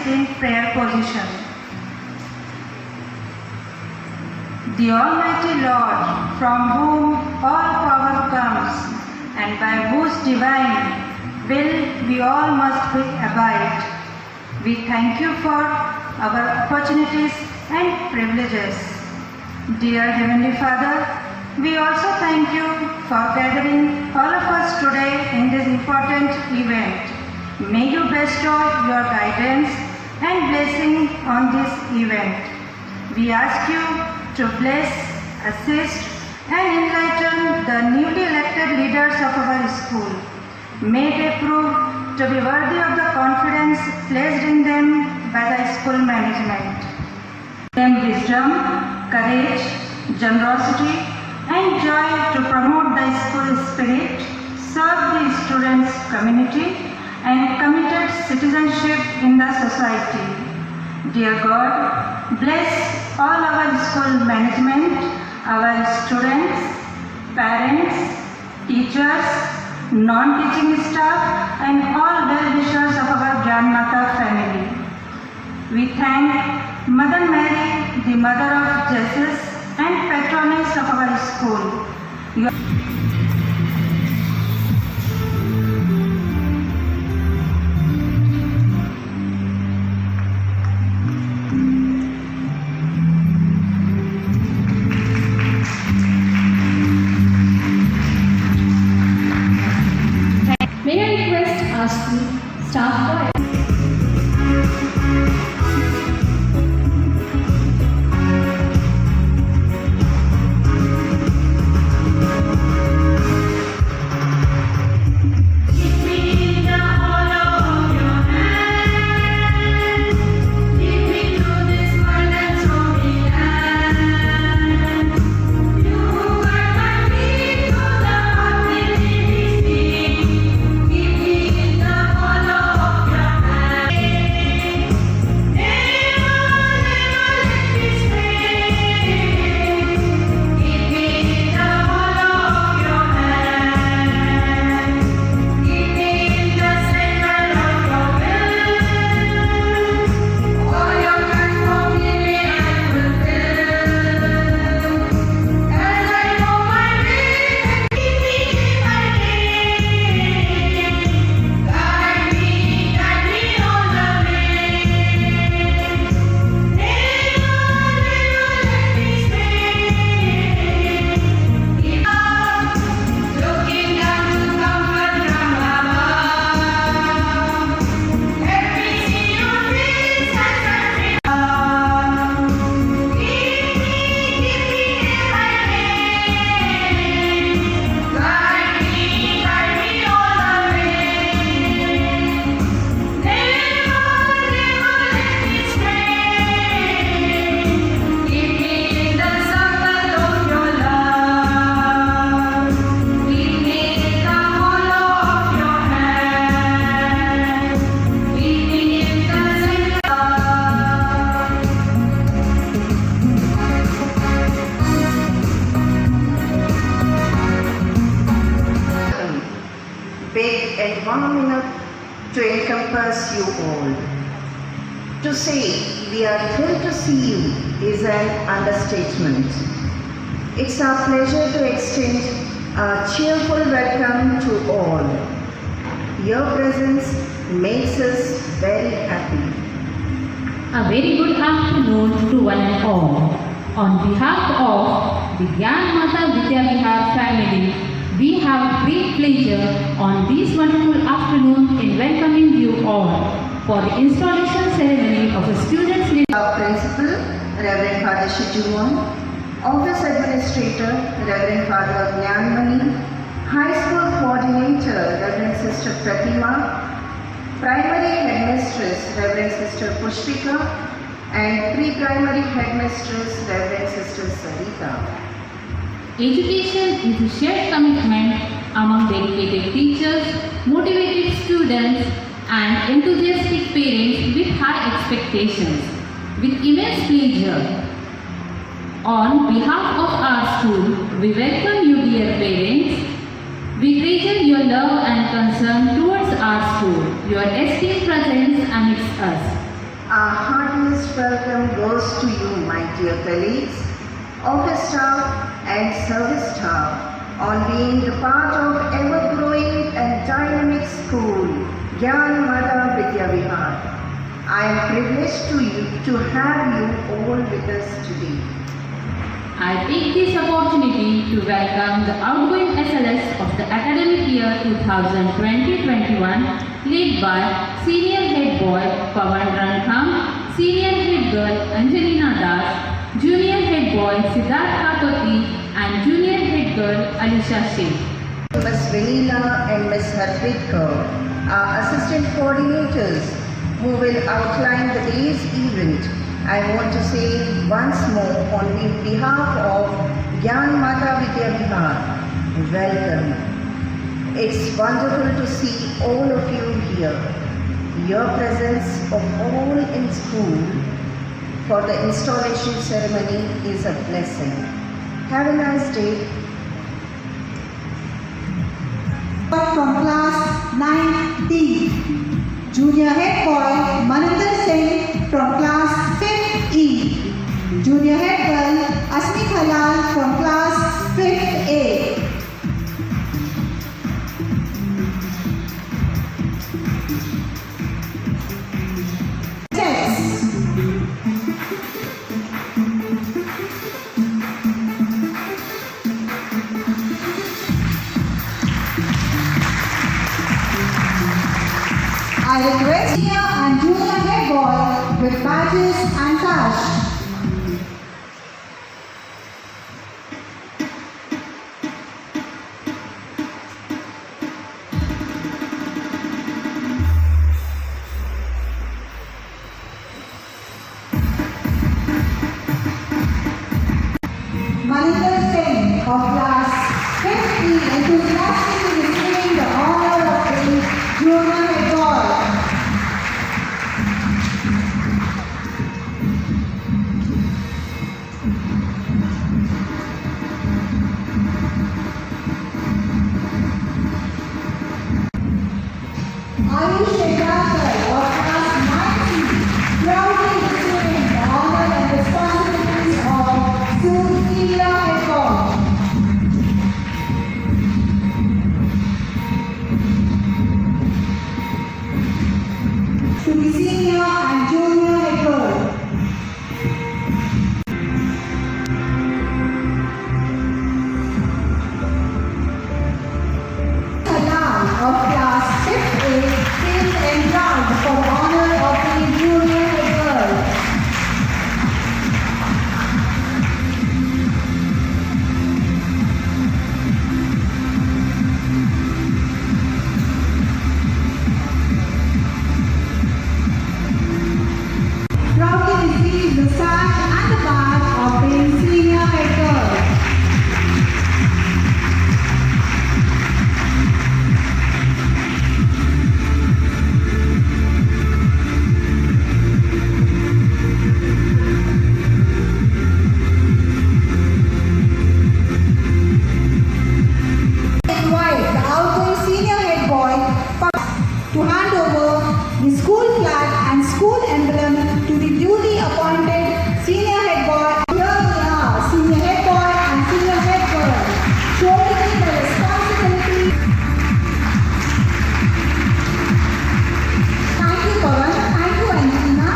placed in prayer position. The Almighty Lord, from whom all power comes, and by whose divine will we all must abide, we thank you for our opportunities and privileges. Dear Heavenly Father, we also thank you for gathering all of us today in this important event. May you bestow your guidance and blessing on this event. We ask you to bless, assist, and enlighten the newly elected leaders of our school. May they prove to be worthy of the confidence placed in them by the school management. Give them wisdom, courage, generosity, and joy to promote the school spirit, serve the students' community, and committed citizenship in the society. Dear God, bless all our school management, our students, parents, teachers, non-teaching staff, and all well-wishers of our Gyanmata family. We thank Mother Mary, the Mother of Jesus and patroness of our school. May I request our school staff choir? big and warm enough to encompass you all. To say we are thrilled to see you is an understatement. It's our pleasure to extend a cheerful welcome to all. Your presence makes us very happy. A very good afternoon to one and all. On behalf of the Gyanmata Vidya Vihar family, we have great pleasure on this wonderful afternoon in welcoming you all for the installation ceremony of a student's living. Our Principal, Reverend Father Shijumon, Office Administrator, Reverend Father Gyanmani, High School Coordinator, Reverend Sister Pratima, Primary Headmistress, Reverend Sister Pushpika, and Pre-Primary Headmistress, Reverend Sister Sarita. Education is a shared commitment among dedicated teachers, motivated students, and enthusiastic parents with high expectations. With immense pleasure, on behalf of our school, we welcome you, dear parents. We treasure your love and concern towards our school, your esteemed presence amidst us. Our heartiest welcome goes to you, my dear colleagues, office staff and service staff, on being the part of ever-growing and dynamic school, Gyan Mata Vidya Vihar. I am privileged to have you all with us today. I take this opportunity to welcome the outgoing SLS of the academic year 2020-21, led by Senior Head Boy Pawan Rangham, Senior Head Girl Angelina Das, Junior Head Boy Siddharth Katoti, and Junior Head Girl Alisha Singh. Ms. Vanilla and Ms. Harpreet Kaur, our assistant coordinators, who will outline the day's event. I want to say once more on behalf of Gyan Mata Vidya Vihar, welcome. It's wonderful to see all of you here. Your presence of all in school for the installation ceremony is a blessing. Have a nice day. From class 9D. Junior Head Boy Maninder Singh from class 5th E. Junior Head Girl Asmi Halal from class 5th A. I request Senior and Junior Head Boy with badges and sash. Maninder Singh of class 5th E enthusiastically receiving the honor of being Junior Head Boy. Ayush Shekar of class 9C proudly receiving the honor and responsibilities of Senior Head Boy. To be Senior and Junior Head Boy. Halal of class 5th A feels endowed for the honor of being Junior Head Girl. Proudly receives the sash and the badge of being Senior Head Girl. Invite the outgoing Senior Head Boy to hand over the school flag and school emblem to the duly appointed Senior Head Boy. Here we are, Senior Head Boy and Senior Head Girl, shouldering the responsibility. Thank you, Pawan. Thank you, Angelina.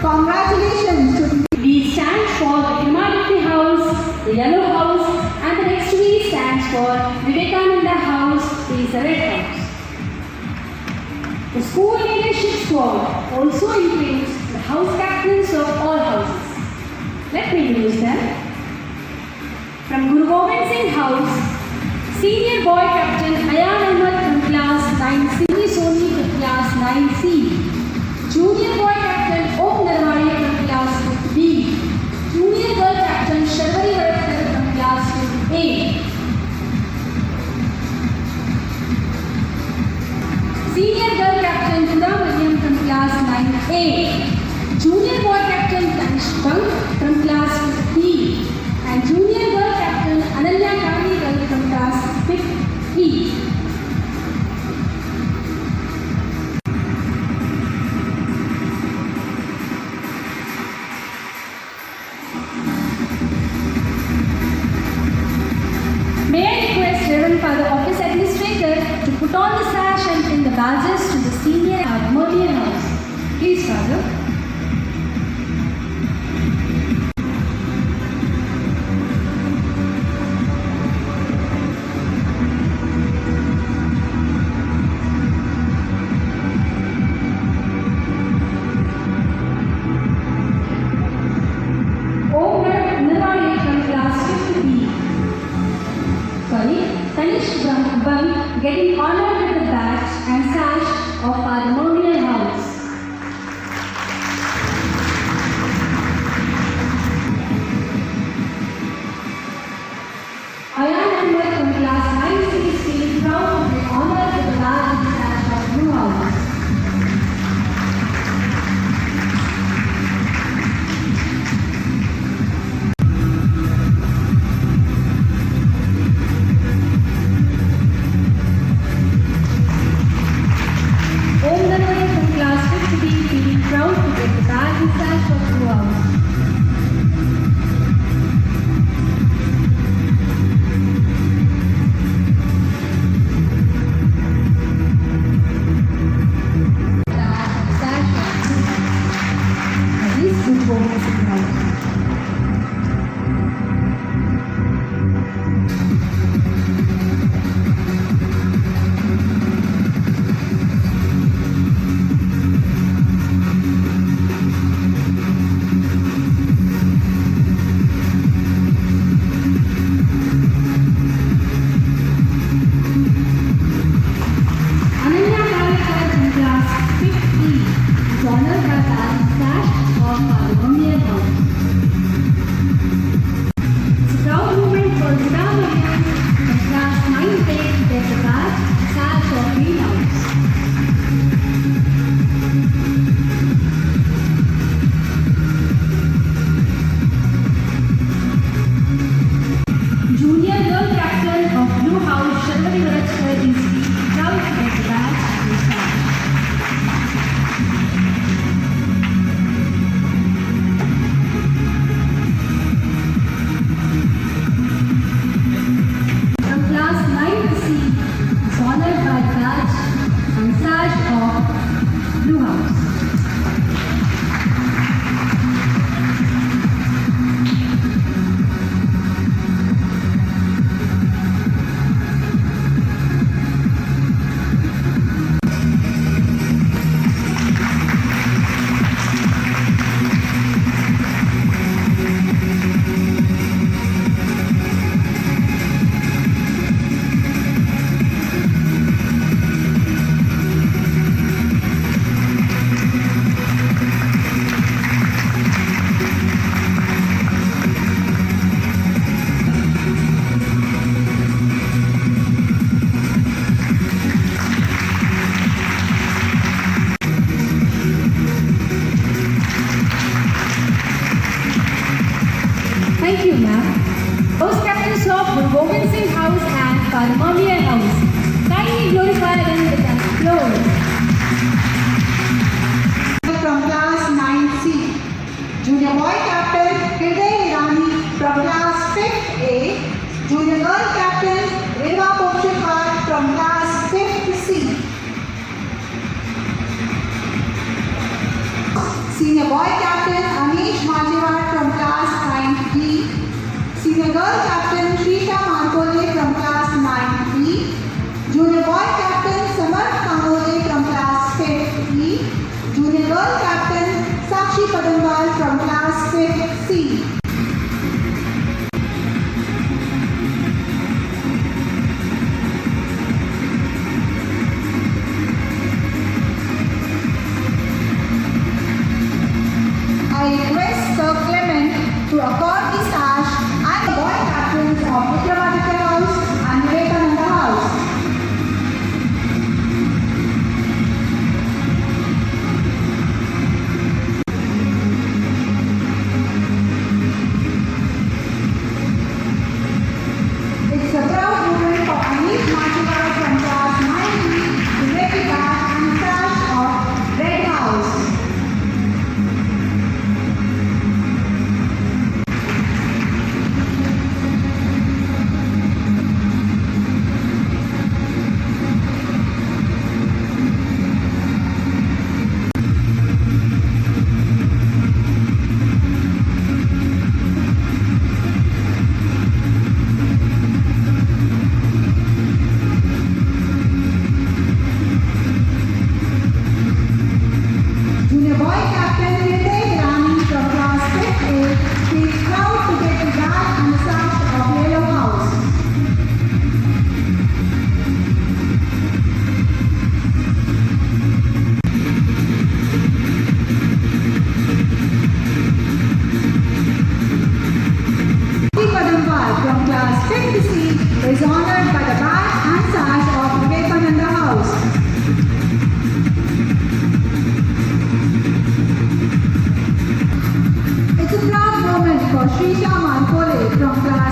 Congratulations to the V stands for the Humanity House, the Yellow House, and the next V stands for Vivekananda House, is the Red House. The school leadership squad also includes the house captains of all houses. Let me introduce them. From Guru Gobind Singh House, Senior Boy Captain Ayan Ahmed from class 9C, Soni from class 9C, Junior Boy Captain Om Narwani from class B, Junior Girl Captain Sharvari Varadkar from class A, Senior Girl Captain Pura William from class 9A, Junior Boy Captain Tanish Bang from class B, and Junior Girl Captain Ananya Kani Girl from class 5E. Please, Father. Getting honored with the badge and sash of our memorial house. I am Ahmed from class 9C feeling proud to be honored with the badge and sash of Blue House. Thank you, ma'am. House captains of Govind Singh House and Parmamia House. Kindly glorify them with applause. From class 9C, Junior Boy Captain Hriday Irani from class 5th A, Junior Girl Captain Reva Pochikar from class 5th C. Senior Boy Captain Anish Majiwat from class 9D, Senior Girl Captain Shisha Mankole from class 9E, Junior Boy Captain Samarth Kangole from class 5th E, Junior Girl Captain Sakshi Padamwal from class 5th C. I request Sir Clement to accord the sash and the boy captains of Vikramaditya House and Vivekananda House.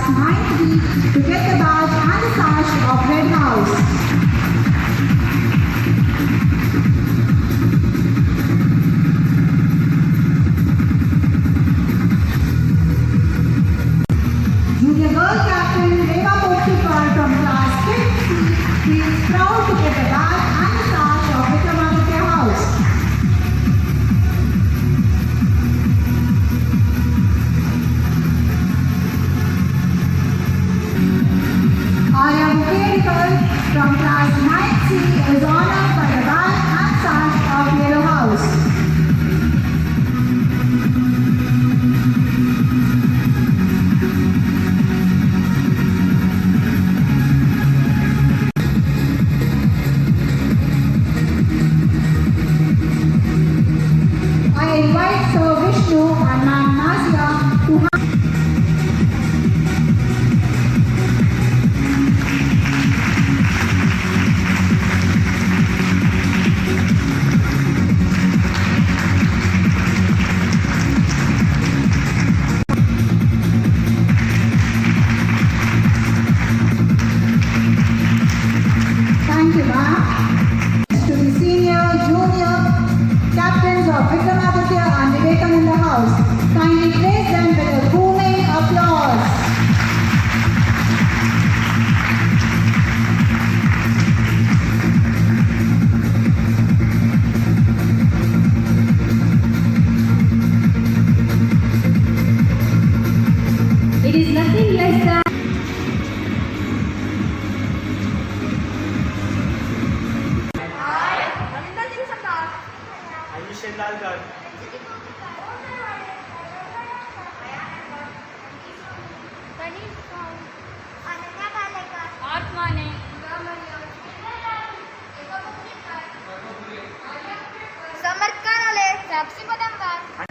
class 9th to get the badge and the sash of Red House. Junior girl captain Reva Potipar from class 5th feels proud to get the badge and the sash of Vikramaditya House. Arya Mukherjee from class 9C is honored by the badge and sash of Yellow House. I invite Sir Vishnu and Ma'am Nazia to Thank you, ma'am. To the senior, junior captains of Vikramaditya and Vivekananda House, kindly praise them with a booming applause. It is nothing less than Ayush शेंडालकर,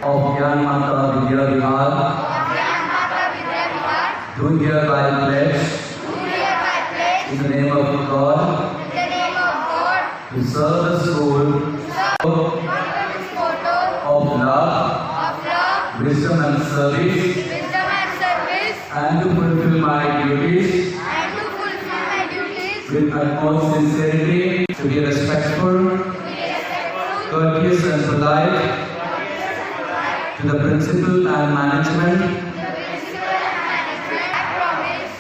of Gyan Mata Vidya Vihar, do hereby pledge in the name of God to serve the school of love, wisdom and service, and to fulfill my duties with utmost sincerity, to be respectful, courteous and polite to the principal and management,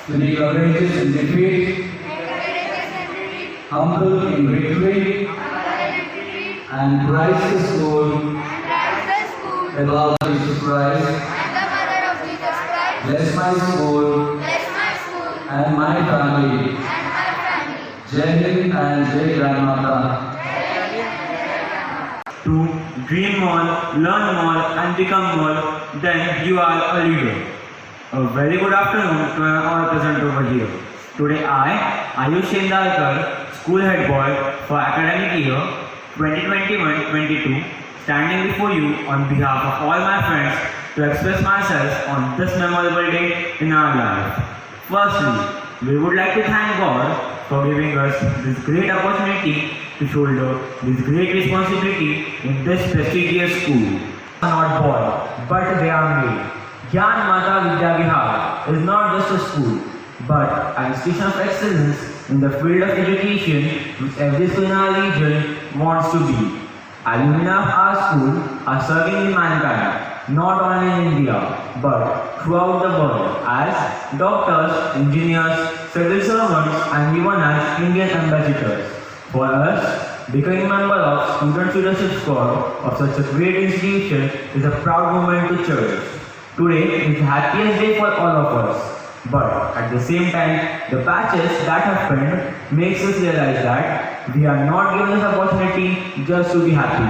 to be courageous in defeat, humble in victory, and praise the school above Jesus Christ. Bless my school and my family. Jai Hind and Jai Gyan Mata. to dream more, learn more and become more, then you are a leader. A very good afternoon to all present over here. Today I, Ayush Shendalkar, school head boy for academic year 2021-22, standing before you on behalf of all my friends to express myself on this memorable day in our life. Firstly, we would like to thank God for giving us this great opportunity to shoulder this great responsibility in this prestigious school. Not born, but they are made. Gyan Mata Vidya Vihar is not just a school, but an institution of excellence in the field of education which every school in our region wants to be. Alumni of our school are serving in mankind, not only in India, but throughout the world as doctors, engineers, civil servants, and even as Indian ambassadors. For us, becoming member of Student Leadership Squad of such a great institution is a proud moment to cherish. Today is the happiest day for all of us, but at the same time, the patches that happened makes us realize that we are not given this opportunity just to be happy,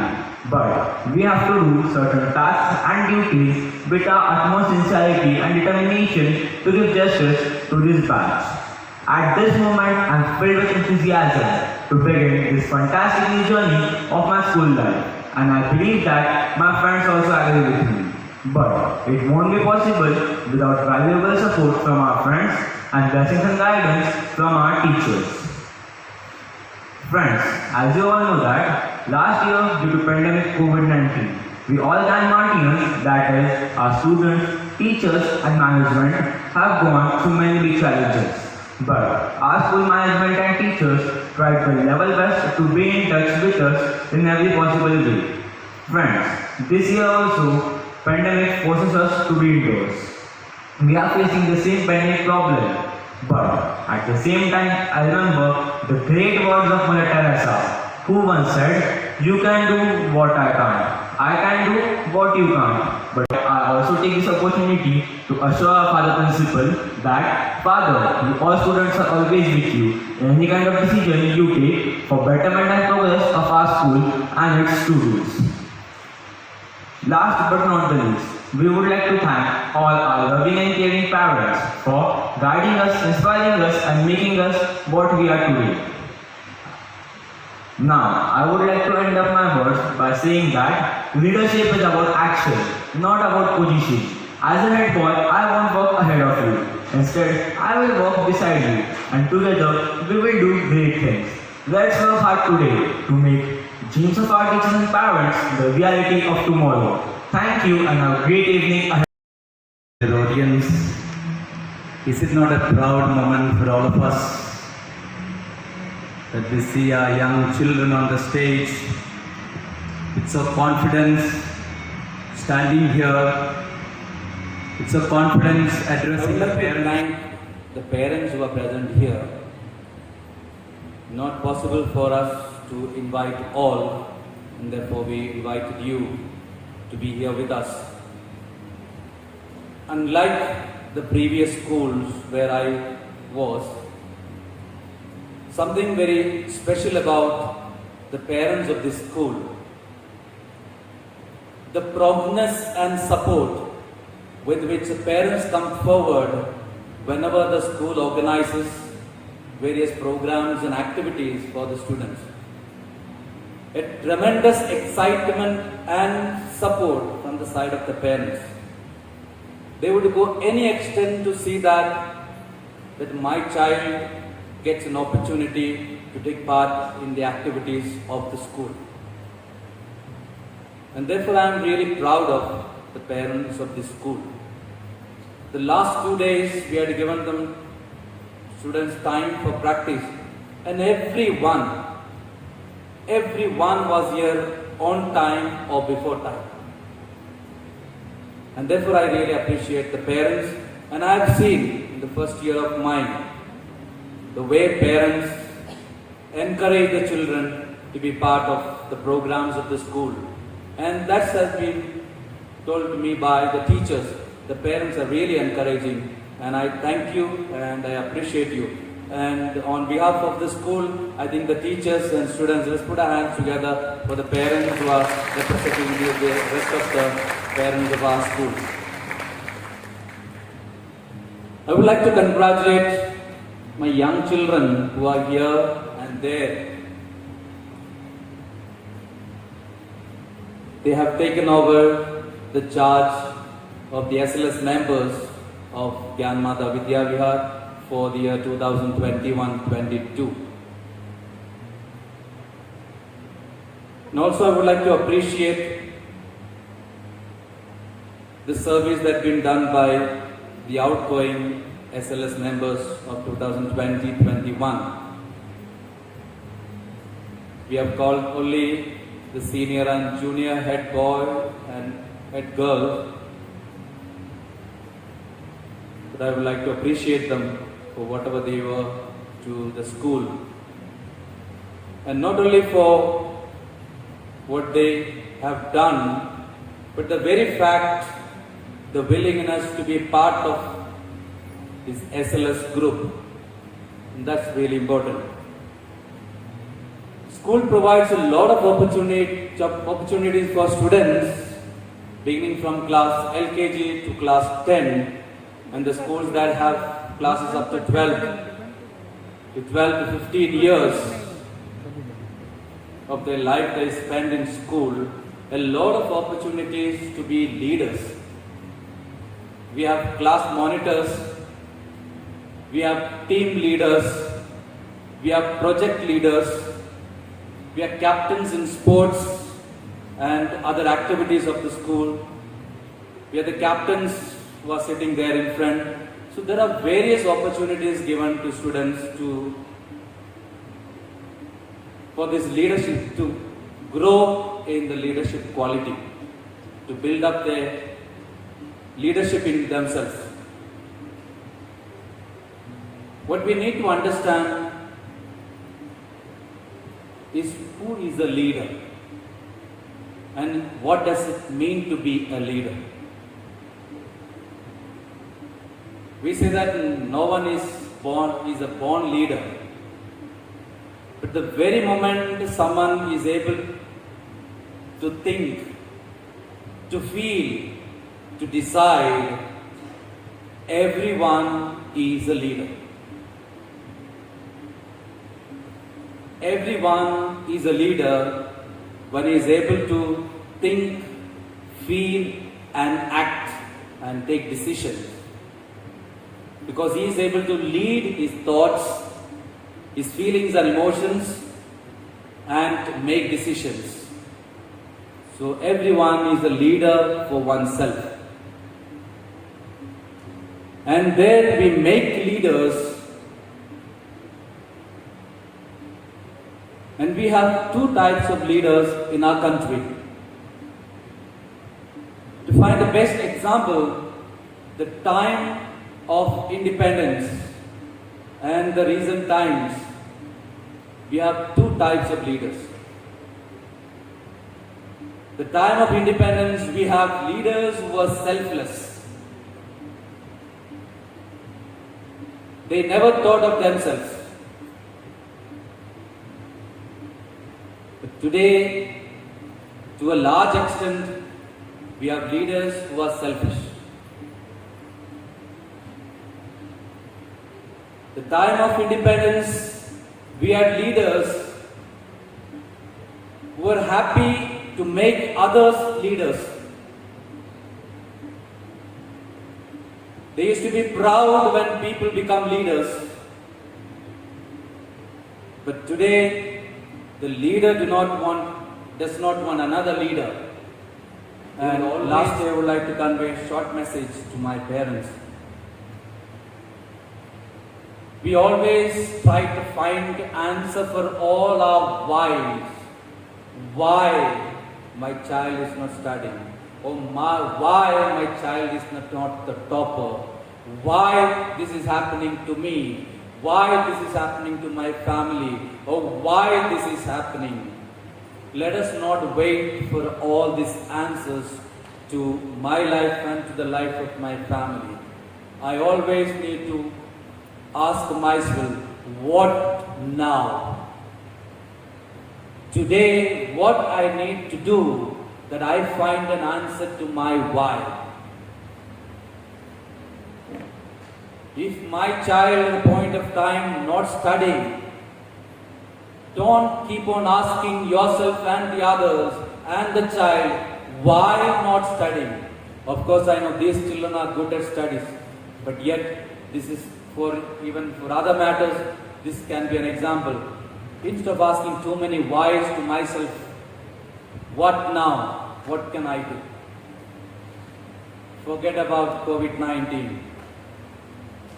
but we have to do certain tasks and duties with our utmost sincerity and determination to give justice to this batch. At this moment, I am filled with enthusiasm to begin this fantastic new journey of my school life, and I believe that my friends also agree with me. But it won't be possible without valuable support from our friends and blessings and guidance from our teachers. Friends, as you all know that last year due to pandemic COVID-19, we all Gyan Martians, that is our students, teachers and management, have gone through many big challenges. But our school management and teachers tried their level best to be in touch with us in every possible way. Friends, this year also, pandemic forces us to be indoors. We are facing the same pandemic problem. But at the same time, I remember the great words of Mother Teresa, who once said, "You can do what I can't. I can do what you can't." But I also take this opportunity to assure our Father Principal that, Father, all students are always with you in any kind of decision you take for betterment and progress of our school and its students. Last but not the least, we would like to thank all our loving and caring parents for guiding us, inspiring us and making us what we are today. Now, I would like to end up my words by saying that leadership is about action, not about position. As a head boy, I won't walk ahead of you. Instead, I will walk beside you, and together we will do great things. Let's work hard today to make dreams of our teachers and parents the reality of tomorrow. Thank you and have a great evening ahead. Dear audience, is it not a proud moment for all of us that we see our young children on the stage with so confidence standing here, with so confidence addressing the parents who are present here. Not possible for us to invite all, and therefore we invited you to be here with us. Unlike the previous schools where I was, something very special about the parents of this school, the promptness and support with which the parents come forward whenever the school organizes various programs and activities for the students. A tremendous excitement and support from the side of the parents. They would go any extent to see that my child gets an opportunity to take part in the activities of the school. And therefore I am really proud of the parents of this school. The last 2 days we had given them students time for practice, and everyone was here on time or before time. And therefore I really appreciate the parents, and I have seen in the first year of mine the way parents encourage the children to be part of the programs of the school. And that has been told to me by the teachers. The parents are really encouraging, and I thank you and I appreciate you. And on behalf of the school, I think the teachers and students, let's put our hands together for the parents who are representing the rest of the parents of our school. I would like to congratulate my young children who are here and there. They have taken over the charge of the SLS members of Gyanmata Vidya Vihar for the year 2021-22. And also I would like to appreciate the service that has been done by the outgoing SLS members of 2020-21. We have called only the senior and junior head boy and head girl, but I would like to appreciate them for whatever they were to the school, and not only for what they have done, but the very fact, the willingness to be part of this SLS group, and that's really important. School provides a lot of opportunities for students beginning from class LKG to class 10, and the schools that have classes up to 12 to 15 years of their life they spend in school, a lot of opportunities to be leaders. We have class monitors, we have team leaders, we have project leaders, we are captains in sports and other activities of the school. We are the captains who are sitting there in front. So there are various opportunities given to students for this leadership to grow in the leadership quality, to build up their leadership in themselves. What we need to understand is who is a leader and what does it mean to be a leader. We say that no one is a born leader. But the very moment someone is able to think, to feel, to decide, everyone is a leader. Everyone is a leader when he is able to think, feel and act and take decisions. Because he is able to lead his thoughts, his feelings and emotions and make decisions. So everyone is a leader for oneself. And there we make leaders, and we have two types of leaders in our country. To find the best example, the time of independence and the recent times, we have two types of leaders. The time of independence, we have leaders who were selfless. They never thought of themselves. But today, to a large extent, we have leaders who are selfish. The time of independence, we had leaders who were happy to make others leaders. They used to be proud when people become leaders. But today, the leader does not want another leader. And lastly, I would like to convey a short message to my parents. We always try to find answer for all our whys. Why my child is not studying? Or why my child is not the topper? Why this is happening to me? Why this is happening to my family? Or why this is happening? Let us not wait for all these answers to my life and to the life of my family. I always need to ask myself, what now? Today, what I need to do that I find an answer to my why. If my child at a point of time not studying, don't keep on asking yourself and the others and the child, why not studying? Of course, I know these children are good at studies, but yet this is even for other matters, this can be an example. Instead of asking too many whys to myself, what now? What can I do? Forget about COVID-19.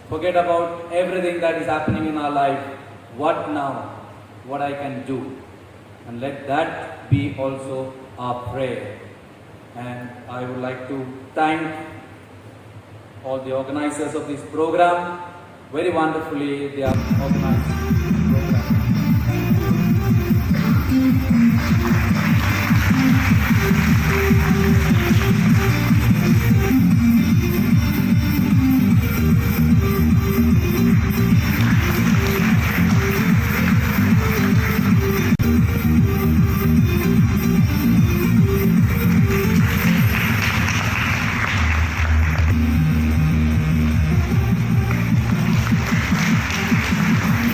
Forget about everything that is happening in our life. What now? What I can do? And let that be also our prayer. And I would like to thank all the organizers of this program. Very wonderfully they are organized this program.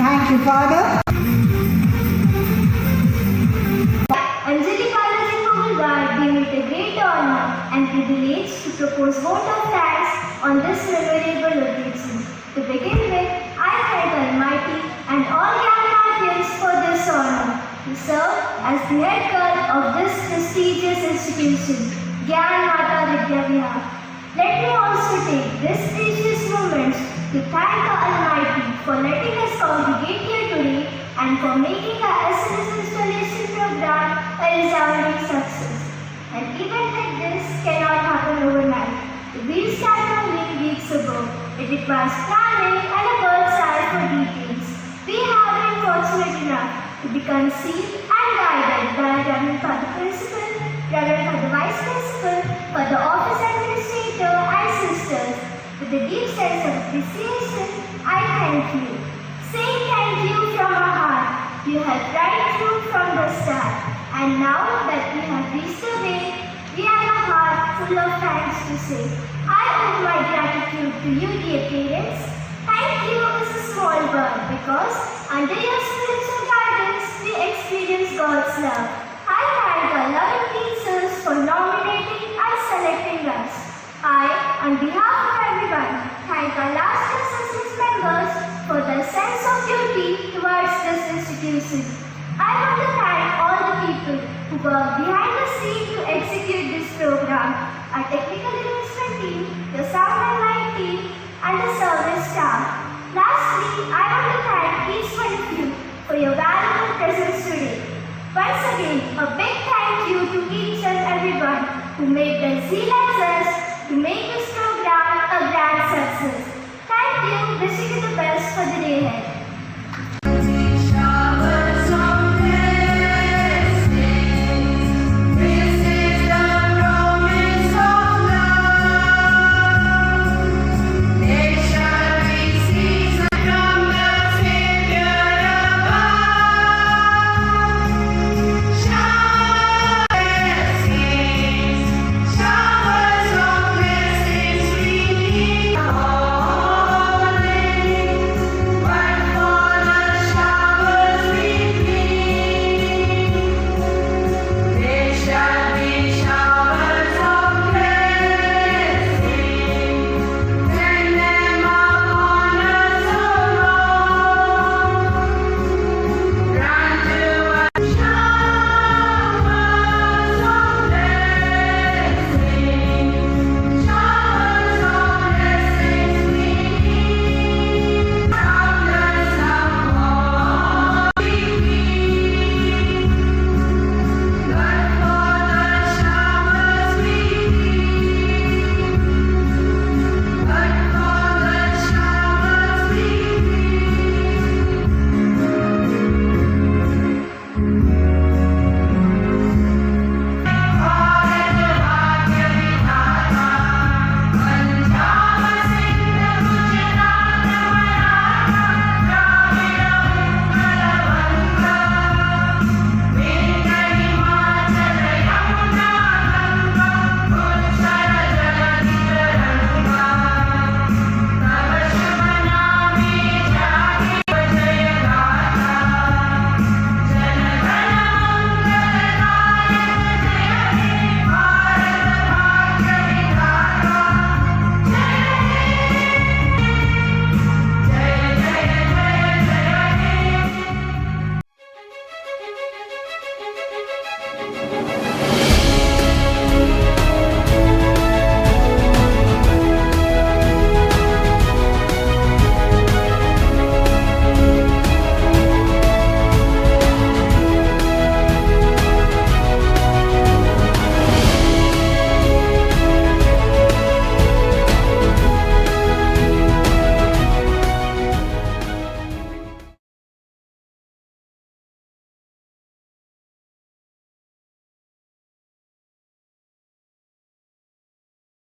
Thank you, Father. Anjali College in Mumbai deem it a great honor and privilege to propose vote of thanks on this memorable occasion. To begin with, I thank Almighty and all Gyan for this honor to serve as the head girl of this prestigious institution, Gyan Mata Vidya Vihar. Let me also take this precious moment to thank the Almighty for letting us congregate here today and for making our SMS installation program a resounding success. An event like this cannot happen overnight. The wheels start moving weeks ago. It requires planning and a bird's eye for details. We have been fortunate enough to be conceived and guided by Reverend Father Principal, Reverend Father Vice Principal, for the office administrator and sisters. With a deep sense of appreciation, I thank you. Saying thank you from our heart. You have right through from the start. And now that we have reached the way, we have a heart full of thanks to say. I owe my gratitude to you, dear parents. Thank you is a small word because under your spiritual guidance, we experience God's love. I thank our loving teachers for nominating and selecting us. I, on behalf of everyone, thank our last year assistance members for their sense of duty towards this institution. I want to thank all the people who work behind the scene to execute this program, our technical arrangement team, the sound and light team, and the service staff. Lastly, I want to thank each one of you for your valuable presence today. Once again, a big thank you to each and everyone who made the zeal and zest to make this program a grand success. Thank you. Wishing you the best for the day ahead.